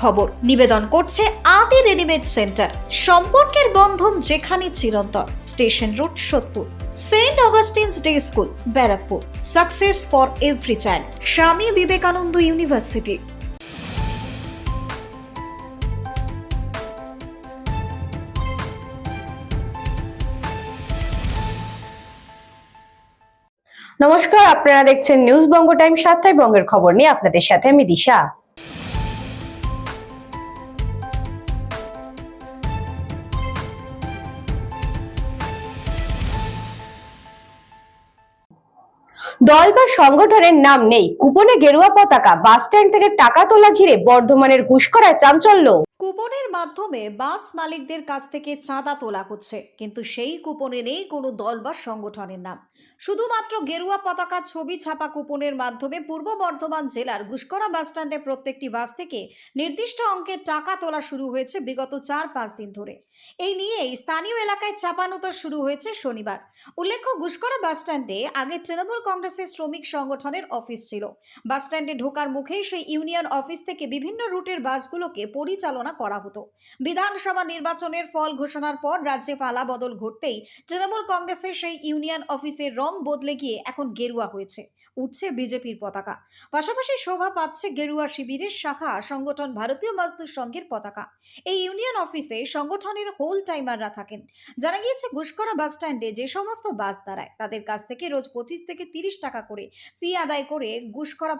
খবর নিবেদন করছে আদি রেডিমেড সেন্টার। সম্পর্কের বন্ধন যেখানে চিরন্তন। Station road, Sodepur. Saint Augustine's day school, Barrackpore. Success for every child, Swami Vivekananda university. নমস্কার, আপনারা দেখছেন নিউজ বঙ্গ টাইম। 7টায় বঙ্গের খবর নিয়ে আপনাদের সাথে আমি দিশা। দল বা সংগঠনের নাম নেই, কুপনে গেরুয়া পতাকা, বাস স্ট্যান্ড থেকে টাকা তোলা ঘিরে বর্ধমানের ঘুষখোরায় চাঞ্চল্য। কুপনের মাধ্যমে বাস মালিকদের কাছ থেকে চাঁদা তোলা হচ্ছে, কিন্তু সেই কুপনে নেই কোনো দল বা সংগঠনের নাম। শুধুমাত্র গেরুয়া পতাকা ছবি ছাপা কুপনের মাধ্যমে পূর্ব বর্ধমান জেলার ঘুষখোরা বাসস্ট্যান্ডে প্রত্যেকটি বাস থেকে নির্দিষ্ট অঙ্কের টাকা তোলা শুরু হয়েছে বিগত 4-5 দিন ধরে। এই নিয়েই স্থানীয় এলাকায় চাপানোতর শুরু হয়েছে শনিবার। উল্লেখ্য, ঘুষখোরা বাসস্ট্যান্ডে আগে তৃণমূল কংগ্রেসের শ্রমিক সংগঠনের অফিস ছিল। বাসস্ট্যান্ডে ঢোকার মুখেই সেই ইউনিয়ন অফিস থেকে বিভিন্ন রুটের বাসগুলোকে পরিচালনা করা হতো। বিধানসভা নির্বাচনের ফল ঘোষণার পর রাজ্যে পালা বদল ঘটতেই তৃণমূল কংগ্রেসের সেই ইউনিয়ন অফিসের রং বদলে গিয়ে এখন গেরুয়া হয়েছে। উঠছে বিজেপির পতাকা, পাশাপাশি শোভা পাচ্ছে গেরুয়া শিবিরের শাখা সংগঠন ভারতীয় মজদুর সংঘের পতাকা। এই ইউনিয়ন অফিসে সংগঠনের হোল টাইমাররা থাকেন। জানা গিয়েছে, ঘুষখোরা বাস স্ট্যান্ডে যে সমস্ত বাস দাঁড়ায় তাদের কাছ থেকে রোজ 25 থেকে 30 টাকা করে ফি আদায় করে ঘুষখোরা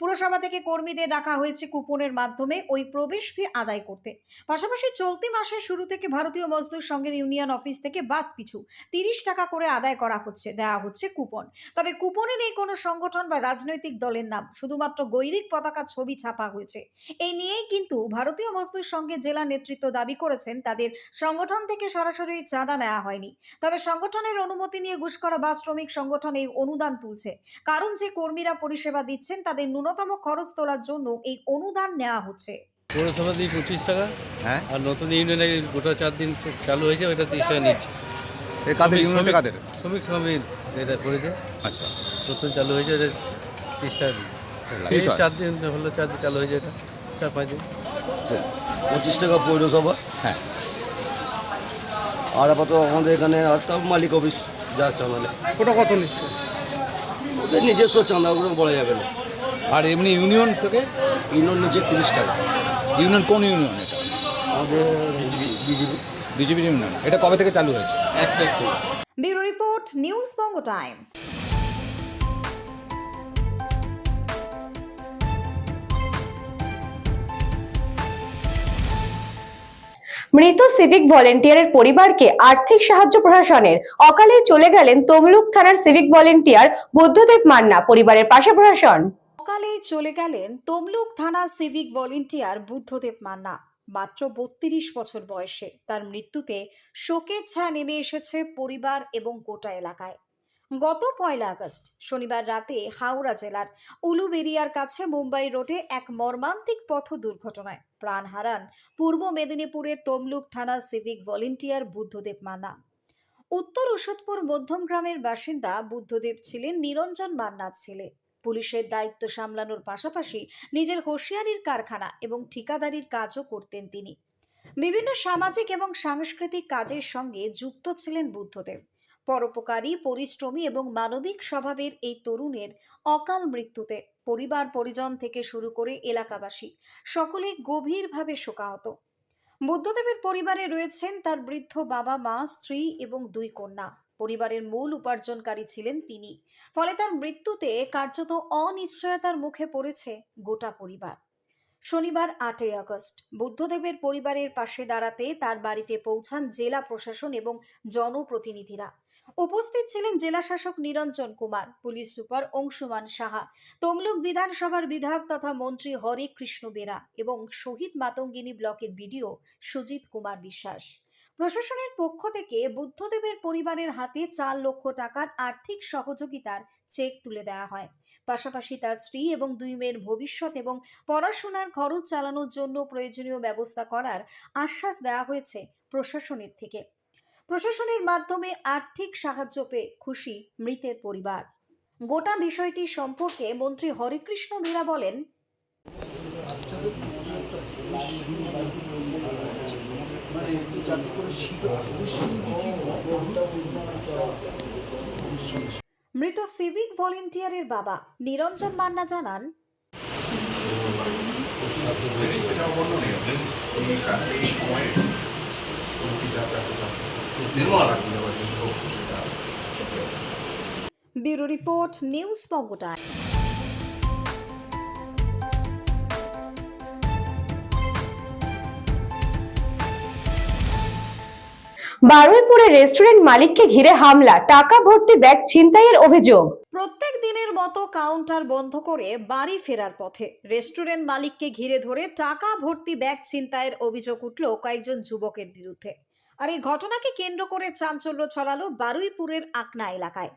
পুরসভা থেকে কর্মীদের রাখা হয়েছে কুপনের মাধ্যমে ওই প্রবেশ ফি আদায় করতে। পাশাপাশি চলতি মাসের শুরু থেকে ভারতীয় মজদুর সংঘের ইউনিয়ন অফিস থেকে বাস পিছু 30 টাকা করে আদায় করা হচ্ছে, দেওয়া হচ্ছে কুপন। তবে কুপনে নেই কোনো সংগঠন বা রাজনৈতিক দলের নাম, শুধুমাত্র গৈরিক পতাকা ছবি ছাপা হয়েছে। এই নিয়েই কিন্তু ভারতীয় মজদুর সংঘের জেলা নেতৃত্ব দাবি করেছেন তাদের সংগঠন থেকে সরাসরি চাঁদা নেওয়া হয়নি। তবে সংগঠনের অনুমতি নিয়ে ঘুষখোরা বাস শ্রমিক সংগঠন এই অনুদান তুলছে, কারণ যে কর্মীরা পরিষেবা দিচ্ছেন তাদের ন্যূনতম খরচ তোলার জন্য এই অনুদান নেওয়া হচ্ছে। পৌরসভা দিয়ে 25 টাকা, হ্যাঁ, আর নতুন ইউনিয়নে গোটা 4 দিন চালু হয়েছে, ওইটা 30 টাকা নিচ্ছে। কাদের ইউনিয়নে কাদের? শ্রমিক সমিতি এটা করেছে। আচ্ছা, নতুন চালু হয়েছে, এটা 30 টাকা। এই 4 দিন হলো, 4 দিন চালু হয়েছে, এটা 4-5 দিন। 25 টাকা পৌরসভা, হ্যাঁ। আর আপাতত আমাদের এখানে আর তার মালিক অফিস যা চালালে ওটা কত নিচ্ছে? ওদের নিজস্ব চাঁদা, ওগুলো বলা যাবে না। আর এমনি ইউনিয়ন থেকে? ইউনিয়ন নিচে 30 টাকা। ইউনিয়ন কোন ইউনিয়ন এটা? আমাদের বিজেপি ইউনিয়ন। এটা কবে থেকে চালু হয়েছে? 1 তারিখ থেকে। ব্যুরো রিপোর্ট, নিউজ বঙ্গ টাইম। মৃত সিভিক ভলেন্টিয়ারের পরিবারকে আর্থিক সাহায্য প্রশাসনের। অকালে চলে গেলেন তমলুক থানার সিভিক ভলেন্টিয়ার বুদ্ধদেব মান্না, পরিবারের পাশে প্রশাসন। সকালে চলে গেলেন তমলুক থানা সিভিক ভলেন্টিয়ার বুদ্ধদেব মান্না। মাত্র 32 বছর বয়সে তার মৃত্যুতে শোকের ছায়া নেমে এসেছে পরিবার এবং গোটা এলাকায়। গত 1 আগস্ট শনিবার রাতে হাওড়া জেলার উলুবেরিয়ার কাছে মুম্বাই রোডে এক মর্মান্তিক পথ দুর্ঘটনায় প্রাণ হারান পূর্ব মেদিনীপুরের তমলুক থানার সিভিক ভলেন্টিয়ার বুদ্ধদেব মান্না। উত্তর ওষুধপুর মধ্যম গ্রামের বাসিন্দা বুদ্ধদেব ছিলেন নিরঞ্জন মান্নার ছেলে। পুলিশের দায়িত্ব সামলানোর পাশাপাশি নিজের হুঁশিয়ারির কারখানা এবং ঠিকাদারির কাজও করতেন তিনি। বিভিন্ন সামাজিক এবং সাংস্কৃতিক কাজের সঙ্গে যুক্ত ছিলেন বুদ্ধদেব। পরোপকারী, পরিশ্রমী এবং মানবিক স্বভাবের এই তরুণের অকাল মৃত্যুতে পরিবার পরিজন থেকে শুরু করে এলাকাবাসী সকলে গভীরভাবে শোকাহত। বুদ্ধদেবের পরিবারে রয়েছেন তার বৃদ্ধ বাবা, মা, স্ত্রী এবং 2 কন্যা। পরিবারের মূল উপার্জনকারী ছিলেন তিনি। ফলে তার মৃত্যুতে কার্যত অনিশ্চয়তার মুখে পড়েছে গোটা পরিবার। শনিবার 8 আগস্ট বুদ্ধদেবের পরিবারের পাশে দাঁড়াতে তার বাড়িতে পৌঁছান জেলা প্রশাসন এবং জনপ্রতিনিধিরা। উপস্থিত ছিলেন জেলা শাসক নিরঞ্জন কুমার, পুলিশ সুপার অংশুমান সাহা, তমলুক বিধানসভার বিধায়ক তথা মন্ত্রী হরে কৃষ্ণ বেরা এবং শহীদ মাতঙ্গিনী ব্লকের বিডিও সুজিত কুমার বিশ্বাস। প্রশাসনের পক্ষ থেকে বুদ্ধদেবের পরিবারের হাতে 4 লক্ষ টাকার আর্থিক সহযোগিতার চেক তুলে দেওয়া হয়। পাশাপাশি তার স্ত্রী এবং 2 মেয়ের ভবিষ্যৎ এবং পড়াশোনার খরচ চালানোর জন্য প্রয়োজনীয় ব্যবস্থা করার আশ্বাস দেওয়া হয়েছে প্রশাসনের থেকে। প্রশাসনের মাধ্যমে আর্থিক সাহায্য পেয়ে খুশি মৃতের পরিবার। গোটা বিষয়টি সম্পর্কে মন্ত্রী হরেকৃষ্ণ বেরা বলেন, যাতে করে শিশুরা ভবিষ্যতে কি মৃত সিভিক ভলেন্টিয়ারের বাবা নিরঞ্জন মান্না জানান, ব্যুরো রিপোর্ট, নিউজ বঙ্গ টাইম। বারুইপুরে রেস্টুরেন্ট মালিককে ঘিরে হামলা, টাকা ভর্তি ব্যাগ ছিনতাইয়ের অভিযোগ। প্রত্যেক দিনের মতো কাউন্টার বন্ধ করে বাড়ি ফেরার পথে রেস্টুরেন্ট মালিককে ঘিরে ধরে টাকা ভর্তি ব্যাগ ছিনতাইয়ের অভিযোগ উঠল কয়েকজন যুবকের বিরুদ্ধে। আর এই ঘটনাকে কেন্দ্র করে চাঞ্চল্য ছড়ালো বারুইপুরের আকনা এলাকায়।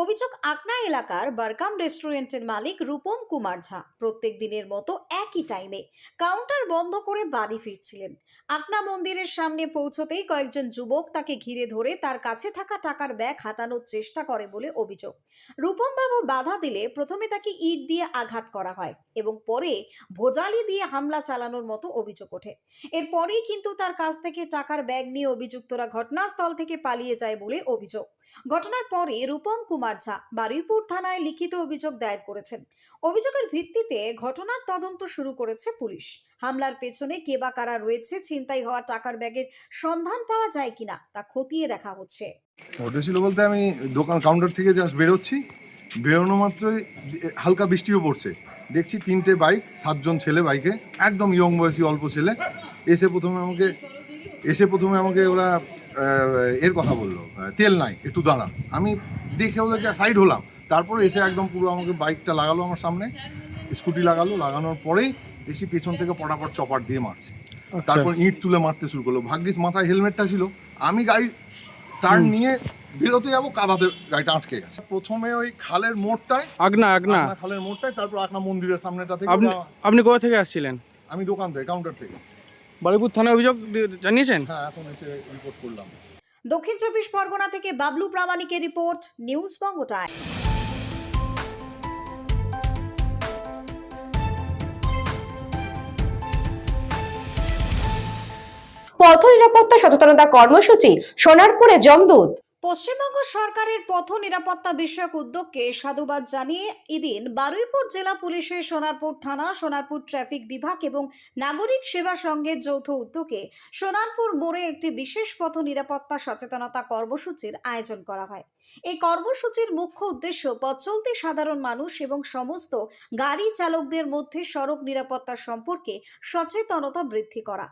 অভিযোগ, আকনা এলাকার বারকাম রেস্টুরেন্টের মালিক রূপম কুমার ঝা প্রত্যেক দিনের মতো একই টাইমে কাউন্টার বন্ধ করে বাড়ি ফিরছিলেন। আকনা মন্দিরের সামনে পৌঁছতেই কয়েকজন যুবক তাকে ঘিরে ধরে তার কাছে থাকা টাকার ব্যাগ হাতানোর চেষ্টা করে বলে অভিযোগ। রূপম বাবু বাধা দিলে প্রথমে তাকে ইট দিয়ে আঘাত করা হয় এবং পরে ভোজালি দিয়ে হামলা চালানোর মতো অভিযোগ ওঠে। এরপরেই কিন্তু তার কাছ থেকে টাকার ব্যাগ নিয়ে অভিযুক্তরা ঘটনাস্থল থেকে পালিয়ে যায় বলে অভিযোগ। ঘটনার পরে রূপম কুমার ঝা বারুইপুর থানায় লিখিত অভিযোগ দায়ের করেছেন। অভিযোগের ভিত্তিতে ঘটনার তদন্ত শুরু করেছে পুলিশ। হামলার পেছনে কে বা কারা রয়েছে, ছিনতাই হওয়া টাকার ব্যাগের সন্ধান পাওয়া যায় কিনা তা খতিয়ে দেখা হচ্ছে। ঘটেছিল বলতে আমি দোকান কাউন্টার থেকে জাস্ট বেরোচ্ছি, বেরোনো মাত্রই হালকা বৃষ্টিও পড়ছে। দেখছি 3টে বাইক, 7জন ছেলে বাইকে, একদম ইয়ং বয়সী অল্প ছেলে এসে প্রথমে আমাকে ওরা এর কথা বললো, তেল নাই, একটু দাঁড়া। আমি দেখে ওদেরকে সাইড হলাম, তারপরে এসে একদম পুরো আমাকে বাইকটা লাগালো আমার সামনে, স্কুটি লাগানোর পরেই এসে পেছন থেকে পটাপট চপার দিয়ে মারছে। তারপর ইট তুলে মারতে শুরু করলো। ভাগ্যিস মাথায় হেলমেটটা ছিল, আমি গাড়ি টার্ন নিয়ে বেরোতে যাবো, কাদাতে গাড়িটা আটকে গেছে। প্রথমে ওই খালের মোড়টায়, আকনা খালের মোড়টায়, তারপর আকনা মন্দিরের সামনেটা থেকে। আপনি কোথা থেকে আসছিলেন? আমি দোকান থেকে, কাউন্টার থেকে। বারুইপুর থানায় অভিযোগ জানিয়েছেন? হ্যাঁ, এখন এসে রিপোর্ট করলাম। দক্ষিণ 24 পরগনা থেকে বাবলু প্রামাণিকের রিপোর্ট, নিউজ বঙ্গ টাইম। পথ নিরাপত্তা সচেতনতা কর্মসূচি সোনারপুরে জমদূত। পশ্চিমবঙ্গ সরকারের পথ নিরাপত্তা বিষয়ক উদ্যোগকে সাধুবাদ জানিয়ে এদিন বারুইপুর জেলা পুলিশের সোনারপুর থানা, সোনারপুর ট্রাফিক বিভাগ এবং নাগরিক সেবা সংঘের যৌথ উদ্যোগে সোনারপুর মোড়ে একটি বিশেষ পথ নিরাপত্তা সচেতনতা কর্মসূচির আয়োজন করা হয়। এই কর্মসূচির মুখ্য উদ্দেশ্য পথ চলতি সাধারণ মানুষ এবং সমস্ত গাড়ি চালকদের মধ্যে সড়ক নিরাপত্তা সম্পর্কে সচেতনতা বৃদ্ধি করা।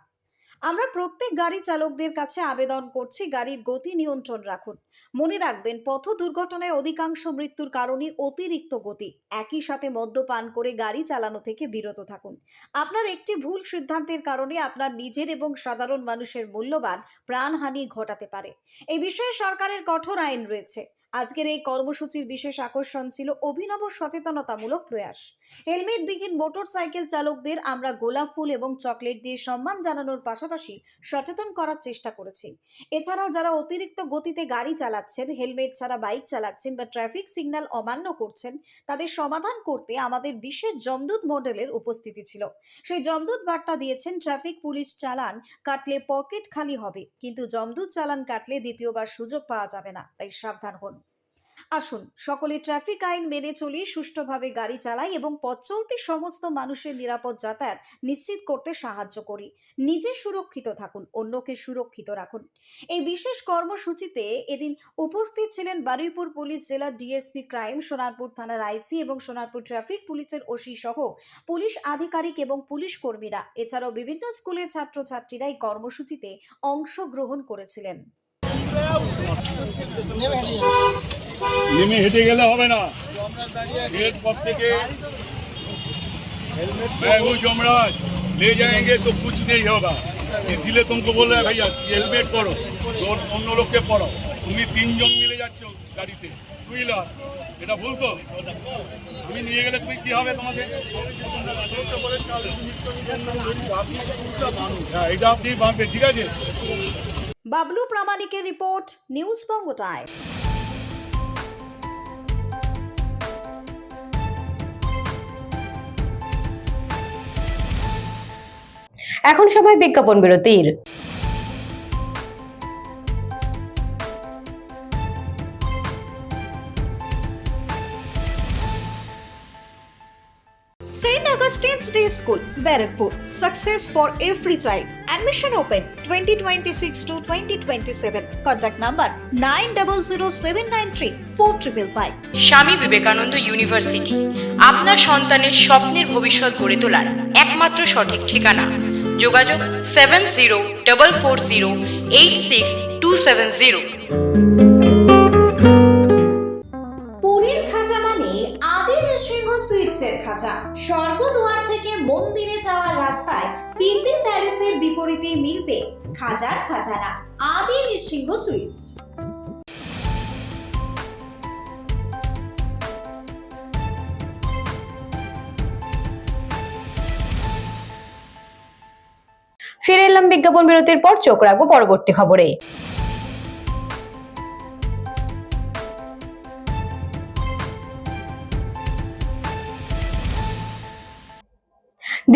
আমরা প্রত্যেক গাড়ি চালকদের কাছে আবেদন করছি, গাড়ির গতি নিয়ন্ত্রণ রাখুন। মনে রাখবেন, পথ দুর্ঘটনায় অধিকাংশ মৃত্যুর কারণই অতিরিক্ত গতি। একই সাথে মদ্যপান করে গাড়ি চালানো থেকে বিরত থাকুন। আপনার একটি ভুল সিদ্ধান্তের কারণে আপনার নিজের এবং সাধারণ মানুষের মূল্যবান প্রাণহানি ঘটাতে পারে। এই বিষয়ে সরকারের কঠোর আইন রয়েছে। আজকের এই কর্মসূচির বিশেষ আকর্ষণ ছিল অভিনব সচেতনতামূলক প্রয়াস। হেলমেটবিহীন মোটরসাইকেল চালকদের আমরা গোলাপ ফুল এবং চকলেট দিয়ে সম্মান জানানোর পাশাপাশি সচেতন করার চেষ্টা করেছি। এছাড়াও যারা অতিরিক্ত গতিতে গাড়ি চালাচ্ছেন, হেলমেট ছাড়া বাইক চালাচ্ছেন বা ট্রাফিক সিগন্যাল অমান্য করছেন, তাদের সমাধান করতে আমাদের বিশেষ জমদূত মডেলের উপস্থিতি ছিল। সেই জমদূত বার্তা দিয়েছেন, ট্রাফিক পুলিশ চালান কাটলে পকেট খালি হবে, কিন্তু জমদূত চালান কাটলে দ্বিতীয়বার সুযোগ পাওয়া যাবে না, তাই সাবধান হন। আসুন সকলে ট্রাফিক আইন মেনে চলি, সুষ্ঠুভাবে গাড়ি চালাই এবং পথ চলতি সমস্ত মানুষের নিরাপদ যাতায়াত নিশ্চিত করতে সাহায্য করি। নিজে সুরক্ষিত থাকুন, অন্যকে সুরক্ষিত রাখুন। এই বিশেষ কর্মসূচিতে এদিন উপস্থিত ছিলেন বারুইপুর পুলিশ জেলার ডিএসপি ক্রাইম, সোনারপুর থানার আইসি এবং সোনারপুর ট্রাফিক পুলিশের ওসি সহ পুলিশ আধিকারিক এবং পুলিশ কর্মীরা। এছাড়াও বিভিন্ন স্কুলের ছাত্রছাত্রীরা এই কর্মসূচিতে অংশগ্রহণ করেছিলেন। নেমে হেঁটে গেলে হবে না, गेट पर থেকে मैं हूँ जमराज, ले जाएंगे तो कुछ नहीं होगा, इसलिए तुमको बोल रहा है भैया हेलमेट करो, অন্য লোককে পড়াও। তুমি 3 জন মিলে যাচ্ছ গাড়িতে, টুইলার, এটা ভুল তো? আমি নিয়ে গেলে তুমি কি হবে তোমাকে? এটা আপনি বাঁধবে, ঠিক আছে? বাবলু প্রামাণিকের রিপোর্ট, নিউজ বঙ্গ টাইম। এখন সময় বিজ্ঞাপন বিরতির। St. Augustine's Day School, Barrackpur. Success for every child. Admission open 2026 to 2027. Contact number 9007934555. স্বামী বিবেকানন্দ ইউনিভার্সিটি আপনার সন্তানের স্বপ্নের ভবিষ্যৎ গড়ে তোলার একমাত্র সঠিক ঠিকানা। যোগাযোগ 7044086270। পুরীর খাঁচা মানে আদি নৃসিংহ সুইটসের খাঁচা। স্বর্গদুয়ার থেকে মন্দিরে যাওয়ার রাস্তায় পিলপিল প্যালেসের বিপরীতে মিলবে খাজার খাজানা আদি নৃসিংহ সুইটস। ফিরে এলাম বিজ্ঞাপন বিরতির পর। চোখ রাখবো পরবর্তী খবরে।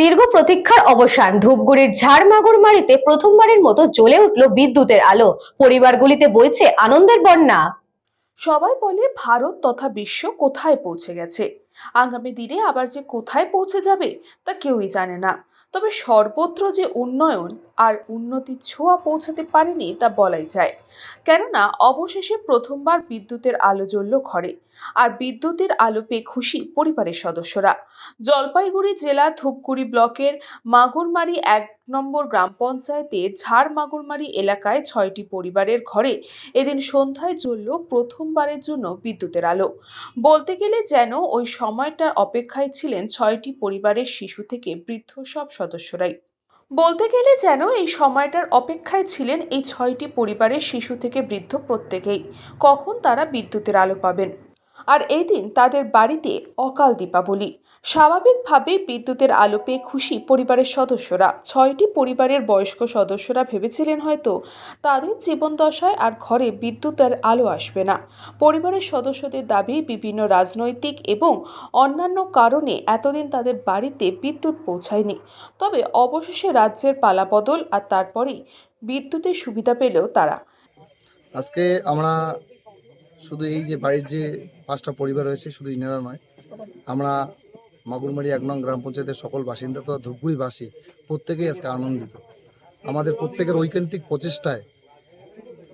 দীর্ঘ প্রতীক্ষার অবসান, ধূপগুড়ির ঝাড়মাগুরমারিতে প্রথমবারের মতো জ্বলে উঠল বিদ্যুতের আলো। পরিবারগুলিতে বইছে আনন্দের বন্যা। সবাই বলে ভারত তথা বিশ্ব কোথায় পৌঁছে গেছে, আগামী দিনে আবার যে কোথায় পৌঁছে যাবে তা কেউই জানে না। তবে সর্বত্র যে উন্নয়ন আর উন্নতির ছোঁয়া পৌঁছাতে পারেনি তা বলাই যায়। কেননা অবশেষে প্রথমবার বিদ্যুতের আলো জ্বলল ঘরে, আর বিদ্যুতের আলো পেয়ে খুশি পরিবারের সদস্যরা। জলপাইগুড়ি জেলা ধূপগুড়ি ব্লকের মাগুরমারি 1 নম্বর গ্রাম পঞ্চায়েতের ঝাড়মাগুরমারি এলাকায় 6টি পরিবারের ঘরে এদিন সন্ধ্যায় জ্বলল প্রথমবারের জন্য বিদ্যুতের আলো। বলতে গেলে যেন ওই সময়টার অপেক্ষায় ছিলেন 6টি পরিবারের শিশু থেকে বৃদ্ধ সব সদস্যরাই। বলতে গেলে যেন এই সময়টার অপেক্ষায় ছিলেন এই 6টি পরিবারের শিশু থেকে বৃদ্ধ প্রত্যেকেই, কখন তারা বিদ্যুতের আলো পাবেন। আর এই দিন তাদের বাড়িতে অকাল দীপাবলি। স্বাভাবিকভাবেই বিদ্যুতের আলো পেয়ে খুশি পরিবারের সদস্যরা। 6টি পরিবারের বয়স্ক সদস্যরা ভেবেছিলেন হয়তো তাদের জীবনদশায় আর ঘরে বিদ্যুতের আলো আসবে না। পরিবারের সদস্যদের দাবি, বিভিন্ন রাজনৈতিক এবং অন্যান্য কারণে এতদিন তাদের বাড়িতে বিদ্যুৎ পৌঁছায়নি। তবে অবশেষে রাজ্যের পালাবদল আর তারপরেই বিদ্যুতের সুবিধা পেলেও তারা। আজকে আমরা শুধু এই যে বাড়ির যে 5টা পরিবার রয়েছে, শুধু ইনারা নয়, আমরা মাগুরমারি 1 নং গ্রাম পঞ্চায়েতের সকল বাসিন্দা তো ধূপগুড়িবাসী প্রত্যেকেই আজকে আনন্দিত। আমাদের প্রত্যেকের ঐকান্তিক প্রচেষ্টায়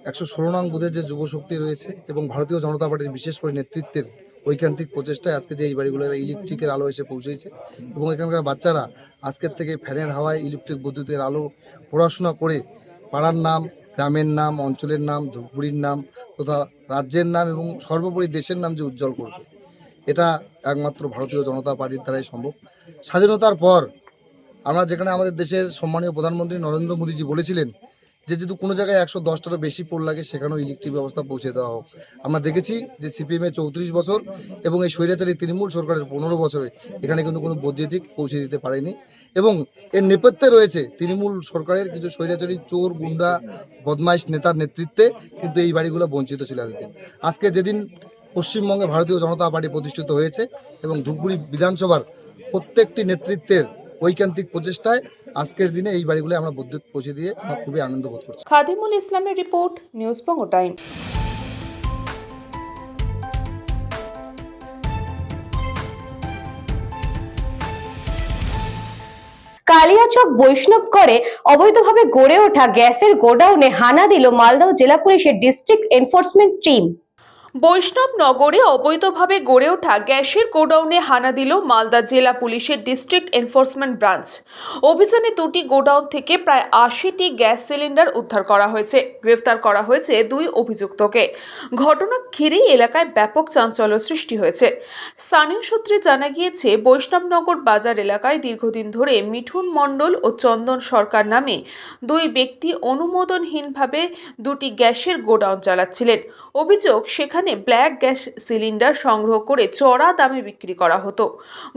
116 নং বুথের যে যুবশক্তি রয়েছে এবং ভারতীয় জনতা পার্টির বিশেষ করে নেতৃত্বের ঐকান্তিক প্রচেষ্টায় আজকে যে এই বাড়িগুলোর ইলেকট্রিকের আলো এসে পৌঁছেছে এবং এখানকার বাচ্চারা আজকের থেকে ফ্যানের হাওয়ায় ইলেকট্রিক বৈদ্যুতিক আলো পড়াশোনা করে পাড়ার নাম, গ্রামের নাম, অঞ্চলের নাম, ধূপগুড়ির নাম তথা রাজ্যের নাম এবং সর্বোপরি দেশের নাম যে উজ্জ্বল করবে, এটা একমাত্র ভারতীয় জনতা পার্টির দ্বারাই সম্ভব। স্বাধীনতার পর আমরা যেখানে আমাদের দেশের সম্মানীয় প্রধানমন্ত্রী নরেন্দ্র মোদীজি বলেছিলেন যে যদি কোনো জায়গায় 110টারও বেশি পোল লাগে সেখানেও ইলেকট্রিক ব্যবস্থা পৌঁছে দেওয়া হোক। আমরা দেখেছি যে সিপিএমের 34 বছর এবং এই স্বৈরাচারী তৃণমূল সরকারের 15 বছরে এখানে কিন্তু কোনো বৈদ্যুতিক পৌঁছে দিতে পারেনি এবং এর নেপথ্যে রয়েছে তৃণমূল সরকারের কিছু স্বৈরাচারী চোর, গুন্ডা, বদমাইশ নেতার নেতৃত্বে কিন্তু এই বাড়িগুলো বঞ্চিত ছিল এতদিন। আজকে যেদিন পশ্চিমবঙ্গে ভারতীয় জনতা পার্টি প্রতিষ্ঠিত হয়েছে এবং ধূপগুড়ি বিধানসভার প্রত্যেকটি নেতৃত্বের ঐকান্তিক প্রচেষ্টায় আজকের দিনে এই বাড়িগুলো আমরা বিদ্যুৎ পৌঁছে দিয়ে আমরা খুবই আনন্দ বোধ করছি। খাদিমুল ইসলামের রিপোর্ট, নিউজ বঙ্গ টাইম। কালিয়াচক বৈষ্ণবগড়ে অবৈধভাবে গড়ে ওঠা গ্যাসের গোডাউনে হানা দিল মালদহ জেলা পুলিশের ডিস্ট্রিক্ট এনফোর্সমেন্ট টিম। বৈষ্ণবনগরে অবৈধভাবে গড়ে ওঠা গ্যাসের গোডাউনে হানা দিল মালদা জেলা পুলিশের ডিস্ট্রিক্ট এনফোর্সমেন্ট ব্রাঞ্চ। অভিযানে 2টি গোডাউন থেকে প্রায় 80টি গ্যাস সিলিন্ডার উদ্ধার করা হয়েছে। গ্রেফতার করা হয়েছে 2 অভিযুক্তকে। ঘটনা ঘিরেই এলাকায় ব্যাপক চাঞ্চল্য সৃষ্টি হয়েছে। স্থানীয় সূত্রে জানা গিয়েছে, বৈষ্ণবনগর বাজার এলাকায় দীর্ঘদিন ধরে মিঠুন মণ্ডল ও চন্দন সরকার নামে 2 ব্যক্তি অনুমোদনহীনভাবে 2টি গ্যাসের গোডাউন চালাচ্ছিলেন। অভিযোগ, সেখানে ব্ল্যাক গ্যাস সিলিন্ডার সংগ্রহ করে চড়া দামে বিক্রি করা হতো।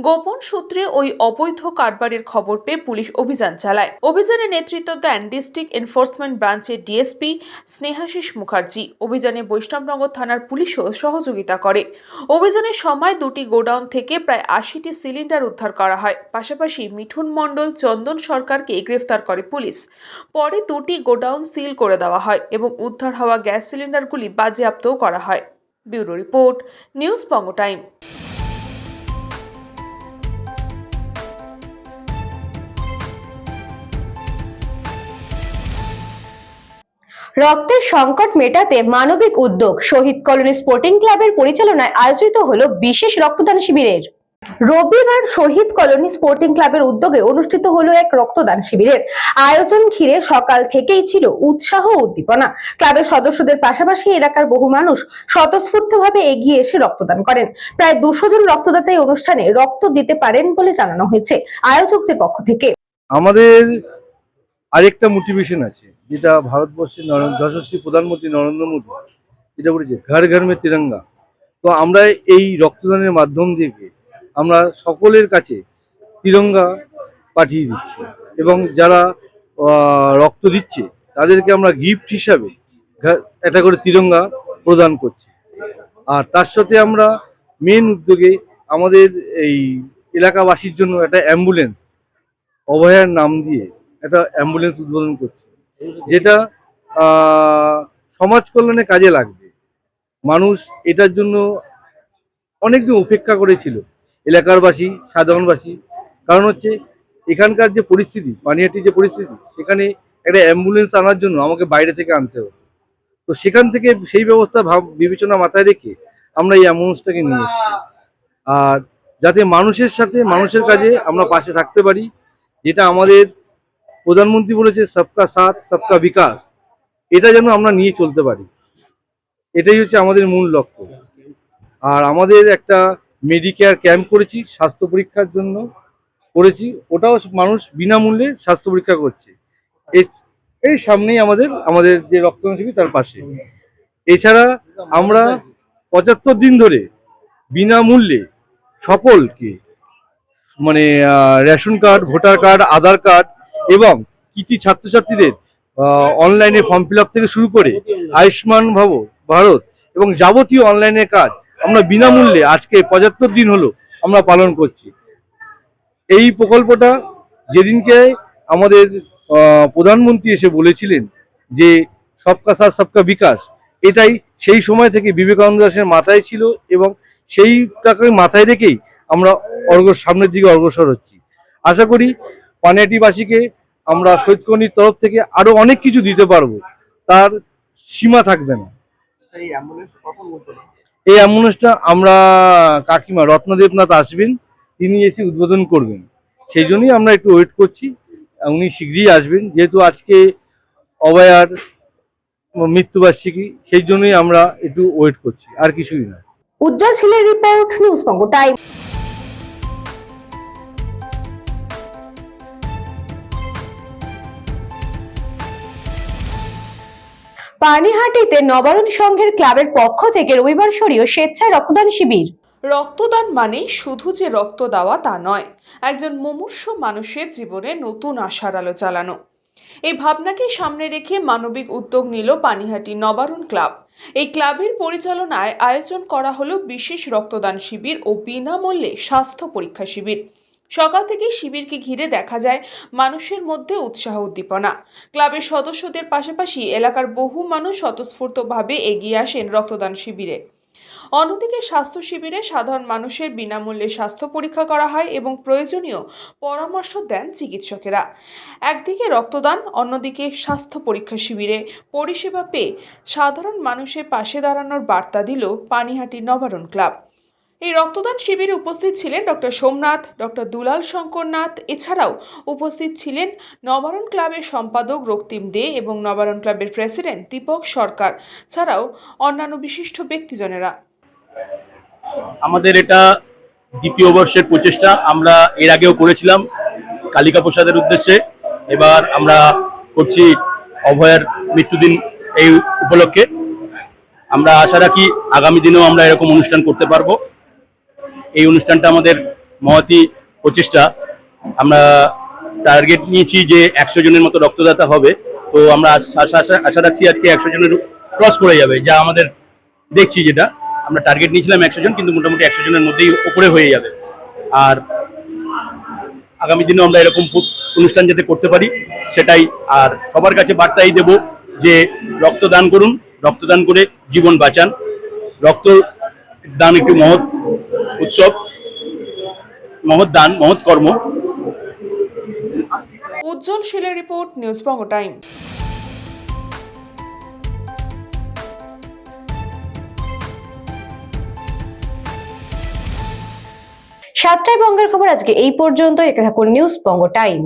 গোপন সূত্রে ওই অবৈধ কারবারের খবর পেয়ে পুলিশ অভিযান চালায়। অভিযানে নেতৃত্ব দেন ডিস্ট্রিক্ট এনফোর্সমেন্ট ব্রাঞ্চের ডিএসপি স্নেহাশিস মুখার্জি। অভিযানে বৈষ্ণবনগর থানার পুলিশও সহযোগিতা করে। অভিযানের সময় 2টি গোডাউন থেকে প্রায় 80টি সিলিন্ডার উদ্ধার করা হয়। পাশাপাশি মিঠুন মণ্ডল, চন্দন সরকারকে গ্রেফতার করে পুলিশ। পরে 2টি গোডাউন সিল করে দেওয়া হয় এবং উদ্ধার হওয়া গ্যাস সিলিন্ডারগুলি বাজেয়াপ্তও করা হয়। ব্যুরো রিপোর্ট, নিউজ বঙ্গ টাইম। রক্তের সংকট মেটাতে মানবিক উদ্যোগ শহীদ কলোনি স্পোর্টিং ক্লাবের পরিচালনায় আয়োজিত হলো বিশেষ রক্তদান শিবিরের। রবিবার শহীদ কলোনি স্পোর্টিং ক্লাবের উদ্যোগে অনুষ্ঠিত হলো এক রক্তদান শিবিরের আয়োজন ঘিরে সকাল থেকেই ছিল উৎসাহ ও উদ্দীপনা। ক্লাবের সদস্যদের পাশাপাশি এলাকার বহু মানুষ স্বতঃস্ফূর্তভাবে এগিয়ে এসে রক্তদান করেন। প্রায় 200 জন রক্তদাতা এই অনুষ্ঠানে রক্ত দিতে পারেন বলে জানানো হয়েছে আয়োজকদের পক্ষ থেকে। আমাদের আরেকটা মোটিভেশন আছে, যেটা ভারতবর্ষের যশস্বী প্রধানমন্ত্রী নরেন্দ্র মোদী যেটা বলেছে ঘর ঘর মে তিরঙ্গা। তো আমরা এই রক্তদানের মাধ্যম থেকে আমরা সকলের কাছে তিরঙ্গা পাঠিয়ে দিচ্ছি এবং যারা রক্ত দিচ্ছে তাদেরকে আমরা গিফট হিসাবে একটা করে তিরঙ্গা প্রদান করছি। আর তার সাথে আমরা মেন উদ্যোগে আমাদের এই এলাকাবাসীর জন্য একটা অ্যাম্বুলেন্স অভয়ার নাম দিয়ে একটা অ্যাম্বুলেন্স উদ্বোধন করছি, যেটা সমাজ কল্যাণে কাজে লাগবে। মানুষ এটার জন্য অনেকদিন অপেক্ষা করেছিল, এলাকারবাসী সাধারণবাসী। কারণ হচ্ছে এখানকার যে পরিস্থিতি, পানিহাটির যে পরিস্থিতি, সেখানে একটা অ্যাম্বুলেন্স আনার জন্য আমাকে বাইরে থেকে আনতে হতো। তো সেখান থেকে সেই ব্যবস্থা বিবেচনা মাথায় রেখে আমরা এই অ্যাম্বুলেন্সটাকে নিয়ে এসেছি। আর যাতে মানুষের সাথে মানুষের কাজে আমরা পাশে থাকতে পারি, যেটা আমাদের প্রধানমন্ত্রী বলেছে সবকা সাথ সবকা বিকাশ, এটা যেন আমরা নিয়ে চলতে পারি, এটাই হচ্ছে আমাদের মূল লক্ষ্য। আর আমাদের একটা মেডিকেয়ার ক্যাম্প করেছি, স্বাস্থ্য পরীক্ষার জন্য করেছি, ওটাও মানুষ বিনামূল্যে স্বাস্থ্য পরীক্ষা করছে। এই সামনেই আমাদের যে রক্তদান শিবির তার পাশে। এছাড়া আমরা 75 দিন ধরে বিনামূল্যে সকলকে মানে রেশন কার্ড, ভোটার কার্ড, আধার কার্ড এবং কৃতি ছাত্রছাত্রীদের অনলাইনে ফর্ম ফিল আপ থেকে শুরু করে আয়ুষ্মান ভারত এবং যাবতীয় অনলাইনের কাজ আমরা বিনামূল্যে আজকে 75 দিন হলো আমরা পালন করছি। এই প্রকল্পটা যেদিনকে আমাদের প্রধানমন্ত্রী এসে বলেছিলেন যে সবকা সাথ সবকা বিকাশ, এটাই সেই সময় থেকে বিবেকানন্দ দাসের মাথায় ছিল এবং সেইটাকে মাথায় রেখেই আমরা সামনের দিকে অগ্রসর হচ্ছি। আশা করি পানিহাটিবাসীকে আমরা শহীদ কলোনির তরফ থেকে আরো অনেক কিছু দিতে পারবো, তার সীমা থাকবে না। এই অ্যাম্বুলেন্সটা আমরা কাকিমা রত্নদেবনাথ আসবেন, তিনি এসে উদ্বোধন করবেন, সেই জন্যই আমরা একটু ওয়েট করছি। উনি শীঘ্রই আসবেন, যেহেতু আজকে অভয়ার মৃত্যুবার্ষিকী, সেই জন্যই আমরা একটু ওয়েট করছি, আর কিছুই না। উজ্জ্বল শীলের রিপোর্ট, নিউজবঙ্গ টাইম। পানিহাটিতে নবারুণ সংঘের ক্লাবের পক্ষ থেকে রবিবার সরিয়ে স্বেচ্ছায় রক্তদান শিবির। রক্তদান মানে শুধু যে রক্ত দেওয়া তা নয়, একজন মুমূর্ষু মানুষের জীবনে নতুন আশার আলো জ্বালানো। এই ভাবনাকে সামনে রেখে মানবিক উদ্যোগ নিল পানিহাটি নবারুণ ক্লাব। এই ক্লাবের পরিচালনায় আয়োজন করা হলো বিশেষ রক্তদান শিবির ও বিনামূল্যে স্বাস্থ্য পরীক্ষা শিবির। সকাল থেকে শিবিরকে ঘিরে দেখা যায় মানুষের মধ্যে উৎসাহ উদ্দীপনা। ক্লাবের সদস্যদের পাশাপাশি এলাকার বহু মানুষ স্বতঃস্ফূর্তভাবে এগিয়ে আসেন রক্তদান শিবিরে। অন্যদিকে স্বাস্থ্য শিবিরে সাধারণ মানুষের বিনামূল্যে স্বাস্থ্য পরীক্ষা করা হয় এবং প্রয়োজনীয় পরামর্শ দেন চিকিৎসকেরা। একদিকে রক্তদান, অন্যদিকে স্বাস্থ্য পরীক্ষা শিবিরে পরিষেবা পেয়ে সাধারণ মানুষের পাশে দাঁড়ানোর বার্তা দিল পানিহাটি নবারুণ ক্লাব। এই রক্তদান শিবিরে উপস্থিত ছিলেন ডক্টর সোমনাথ, ডক্টর দুলাল শঙ্কর নাথ। এছাড়াও উপস্থিত ছিলেন নবারুণ ক্লাবের সম্পাদক রক্তিম দে এবং নবারুণ ক্লাবের প্রেসিডেন্ট দীপক সরকার, ছাড়াও অন্যান্য বিশিষ্ট ব্যক্তিজনেরা। আমাদের এটা দ্বিতীয় বর্ষের প্রচেষ্টা। আমরা এর আগেও করেছিলাম কালিকা প্রসাদের উদ্দেশ্যে, এবার আমরা করছি অভয়ার মৃত্যুদিন এই উপলক্ষে। আমরা আশা রাখি আগামী দিনেও আমরা এরকম অনুষ্ঠান করতে পারবো। এই অনুষ্ঠানটা আমাদের মহতি প্রচেষ্টা। আমরা টার্গেট নিয়েছি যে 100 জনের মতো রক্তদাতা হবে, তো আমরা আশা রাখছি আজকে 100 জনের ক্রস করে যাবে, যা আমাদের দেখছি। যেটা আমরা টার্গেট নিয়েছিলাম 100 জন, কিন্তু মোটামুটি 100 জনের মধ্যেই উপরে হয়ে যাবে। আর আগামী দিনেও আমরা এরকম অনুষ্ঠান যাতে করতে পারি সেটাই। আর সবার কাছে বার্তাই দেব যে রক্তদান করুন, রক্তদান করে জীবন বাঁচান। রক্তদান একটি মহৎ উৎসব, মহৎ দান, মহৎ কর্ম। উজ্জ্বল শীলের রিপোর্ট, নিউজবঙ্গ টাইম। সাতটায় বঙ্গের খবর আজকে এই পর্যন্ত। দেখতে থাকুন news Banga time.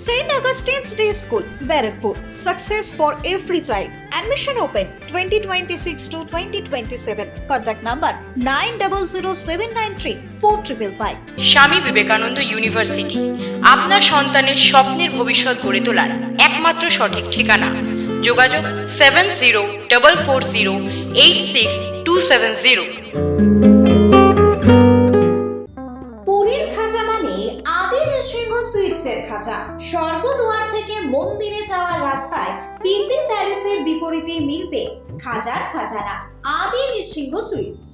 St. Augustine's Day School, Barakpur. Success for every child. Admission open 2026 to 2027. Contact number 9007934555. স্বামী বিবেকানন্দ ইউনিভার্সিটি আপনার সন্তানের স্বপ্নের ভবিষ্যৎ গড়ে তোলার একমাত্র সঠিক ঠিকানা। যোগাযোগ 7044086270। পুরীর খাঁচা মানে আদি নৃসিংহ সুইটসের খাঁচা। স্বর্গদুয়ার থেকে মন্দিরে যাওয়ার রাস্তায় পিপি প্যালেসের বিপরীতে মিলবে খাজার খাজানা আদি নৃসিংহ সুইটস।